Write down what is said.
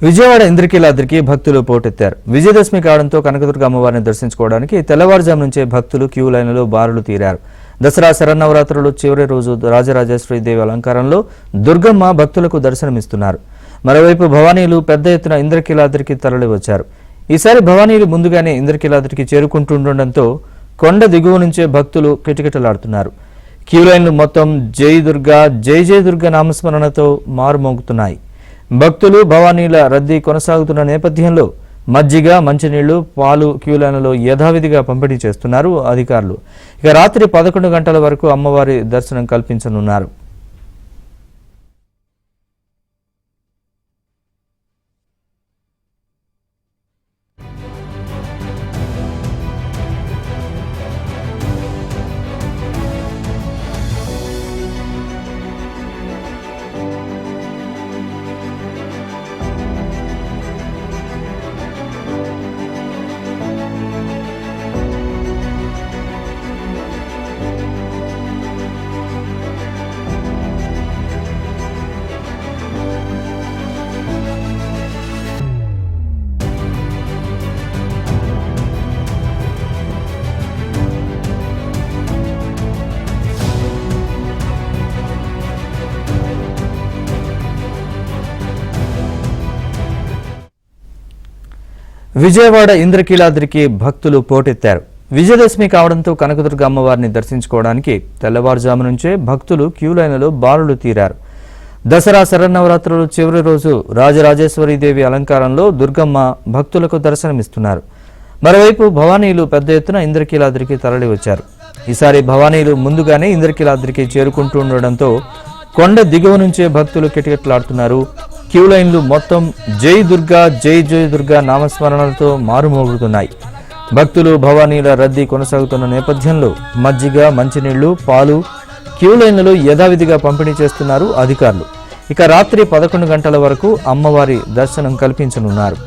విజయవాడ ఇంద్రకీలాద్రికి భక్తులు పోటెత్తారు. విజయదశమి కావడంతో కనకదుర్గ అమ్మవారిని దర్శించుకోవడానికి తెల్లవారుజాము నుంచే భక్తులు క్యూ లైన్లలో బారులు తీరారు. దసరా శరన్నవరాత్రులు చివరి రోజు రాజరాజేశ్వరి దేవి అలంకారంలో దుర్గమ్మ భక్తులకు దర్శనమిస్తున్నారు. మరోవైపు భవానీలు పెద్ద ఎత్తున ఇంద్రకీలాద్రికి తరలివచ్చారు. ఈసారి భవానీలు ముందుగానే ఇంద్రకీలాద్రికి చేరుకుంటుండటంతో కొండ దిగువ నుంచే భక్తులు కిటకిటలాడుతున్నారు. క్యూ లైన్లు మొత్తం జై దుర్గా జై జై దుర్గా నామస్మరణతో మారుమోగుతున్నాయి. భక్తులు భవానీల రద్దీ కొనసాగుతున్న నేపథ్యంలో మజ్జిగ, మంచినీళ్లు, పాలు క్యూలైన్లలో యథావిధిగా పంపిణీ చేస్తున్నారు అధికారులు. ఇక రాత్రి 11 గంటల వరకు అమ్మవారి దర్శనం కల్పించనున్నారు. విజయవాడ ఇంద్రకీలాద్రికి భక్తులు పోటెత్తారు. విజయదశమి కావడంతో కనకదుర్గ అమ్మవారిని దర్శించుకోవడానికి తెల్లవారుజాము నుంచే భక్తులు క్యూ లైన్లలో బారులు తీరారు. దసరా శరన్నవరాత్రులు చివరి రోజు రాజరాజేశ్వరి దేవి అలంకారంలో దుర్గమ్మ భక్తులకు దర్శనమిస్తున్నారు. మరోవైపు భవానీలు పెద్ద ఎత్తున ఇంద్రకీలాద్రికి తరలివచ్చారు. ఈసారి భవానీలు ముందుగానే ఇంద్రకీలాద్రికి చేరుకుంటుండటంతో కొండ దిగువ నుంచే భక్తులు కిటకిటలాడుతున్నారు. క్యూ లైన్లు మొత్తం జై దుర్గా జై జై దుర్గా నామస్మరణలతో మారుమోగుతున్నాయి. భక్తులు భవానీల రద్దీ కొనసాగుతున్న నేపథ్యంలో మజ్జిగ, మంచినీళ్లు, పాలు క్యూ లైన్లలో యథావిధిగా పంపిణీ చేస్తున్నారు అధికారులు. ఇక రాత్రి 11 గంటల వరకు అమ్మవారి దర్శనం కల్పించనున్నారు.